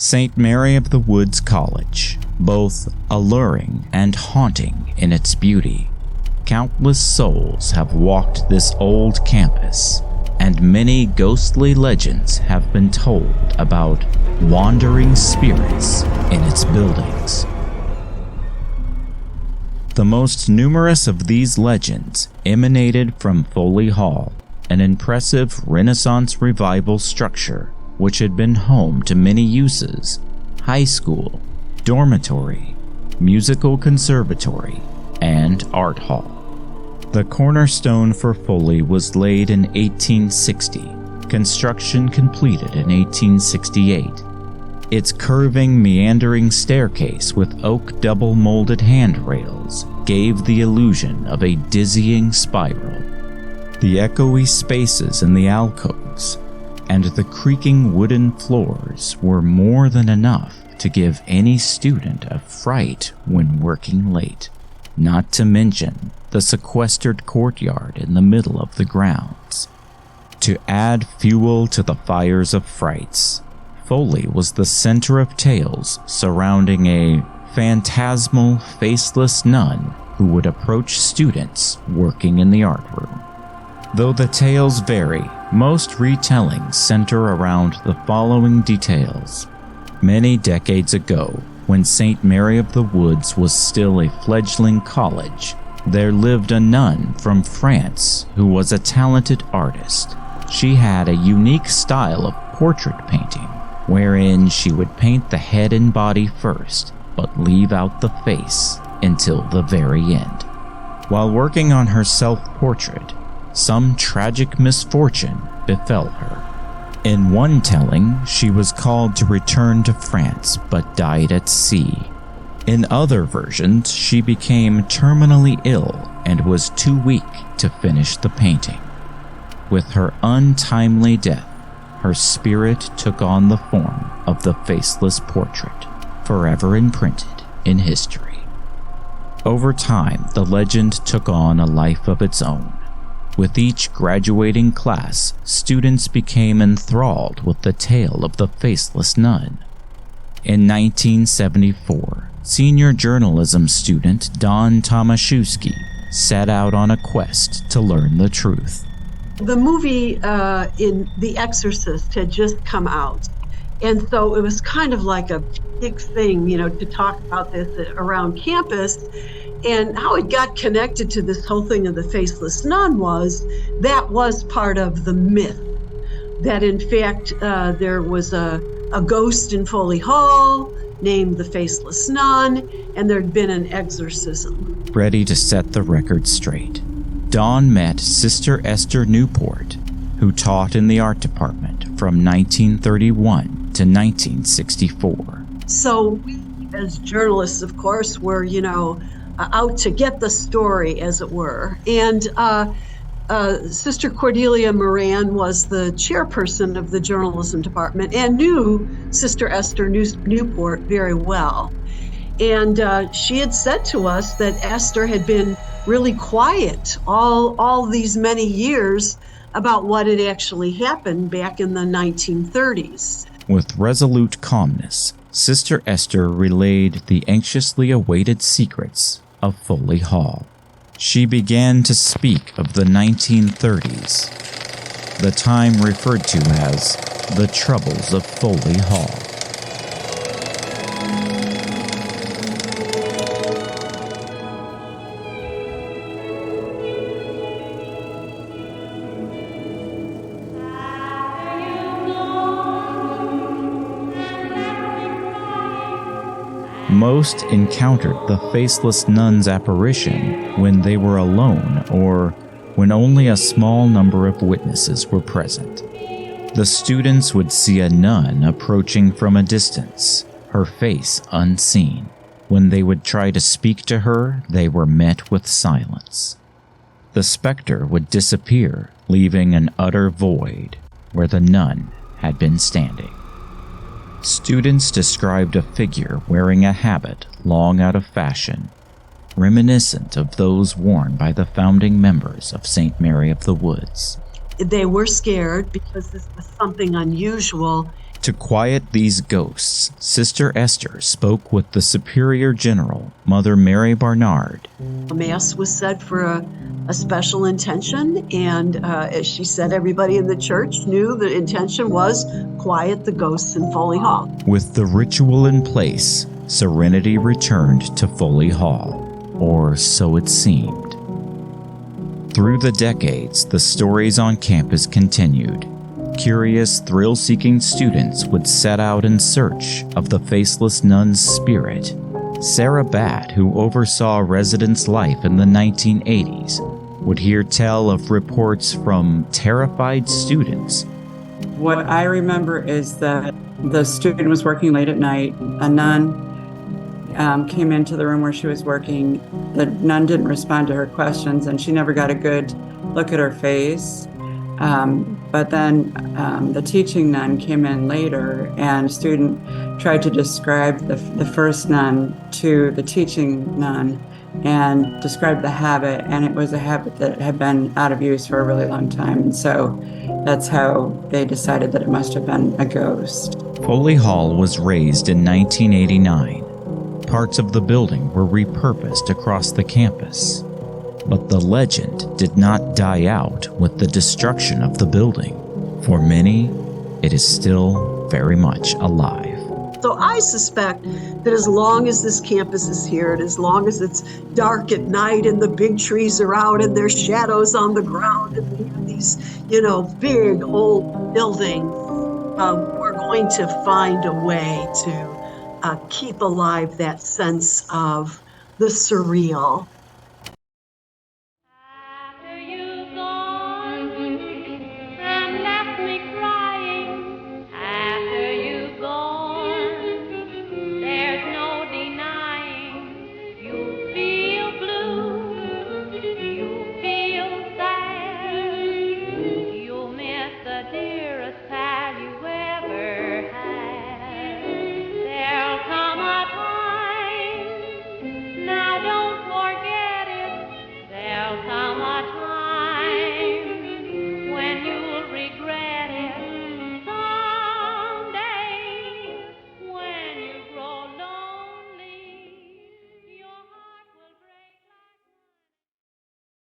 St. Mary of the Woods College, both alluring and haunting in its beauty. Countless souls have walked this old campus, and many ghostly legends have been told about wandering spirits in its buildings. The most numerous of these legends emanated from Foley Hall, an impressive Renaissance Revival structure which had been home to many uses: high school, dormitory, musical conservatory, and art hall. The cornerstone for Foley was laid in 1860, construction completed in 1868. Its curving, meandering staircase with oak double-molded handrails gave the illusion of a dizzying spiral. The echoey spaces in the alcoves and the creaking wooden floors were more than enough to give any student a fright when working late, not to mention the sequestered courtyard in the middle of the grounds. To add fuel to the fires of frights, Foley was the center of tales surrounding a phantasmal, faceless nun who would approach students working in the art room. Though the tales vary, most retellings center around the following details. Many decades ago, when St. Mary of the Woods was still a fledgling college, there lived a nun from France who was a talented artist. She had a unique style of portrait painting, wherein she would paint the head and body first, but leave out the face until the very end. While working on her self-portrait, some tragic misfortune befell her. In one telling, she was called to return to France but died at sea. In other versions, she became terminally ill and was too weak to finish the painting. With her untimely death, her spirit took on the form of the faceless portrait, forever imprinted in history. Over time, the legend took on a life of its own. With each graduating class, students became enthralled with the tale of the faceless nun. In 1974, senior journalism student Don Tomaszewski set out on a quest to learn the truth. The movie in The Exorcist had just come out, and so it was kind of like a big thing, to talk about this around campus. And how it got connected to this whole thing of the faceless nun was part of the myth, that in fact there was a ghost in Foley Hall named the Faceless Nun, and there'd been an exorcism. Ready to set the record straight, Dawn met Sister Esther Newport, who taught in the art department from 1931 to 1964. So we, as journalists, of course, were, out to get the story, as it were. And Sister Cordelia Moran was the chairperson of the journalism department and knew Sister Esther Newport very well. And she had said to us that Esther had been really quiet all these many years about what had actually happened back in the 1930s. With resolute calmness, Sister Esther relayed the anxiously awaited secrets of Foley Hall. She began to speak of the 1930s, the time referred to as the Troubles of Foley Hall. Most encountered the faceless nun's apparition when they were alone or when only a small number of witnesses were present. The students would see a nun approaching from a distance, her face unseen. When they would try to speak to her, they were met with silence. The specter would disappear, leaving an utter void where the nun had been standing. Students described a figure wearing a habit long out of fashion, reminiscent of those worn by the founding members of St. Mary of the Woods. They were scared because this was something unusual, To quiet these ghosts, Sister Esther spoke with the Superior General, Mother Mary Barnard. A Mass was said for a special intention, and as she said, everybody in the church knew the intention was quiet the ghosts in Foley Hall. With the ritual in place, serenity returned to Foley Hall, or so it seemed. Through the decades, the stories on campus continued. Curious, thrill-seeking students would set out in search of the faceless nun's spirit. Sarah Batt, who oversaw residents' life in the 1980s, would hear tell of reports from terrified students. What I remember is that the student was working late at night. A nun came into the room where she was working. The nun didn't respond to her questions, and she never got a good look at her face. But then the teaching nun came in later, and a student tried to describe the first nun to the teaching nun and described the habit, and it was a habit that had been out of use for a really long time. And so that's how they decided that it must have been a ghost. Foley Hall was razed in 1989. Parts of the building were repurposed across the campus. But the legend did not die out with the destruction of the building. For many, it is still very much alive. So I suspect that as long as this campus is here, and as long as it's dark at night and the big trees are out and there's shadows on the ground and we have these, big old buildings, we're going to find a way to keep alive that sense of the surreal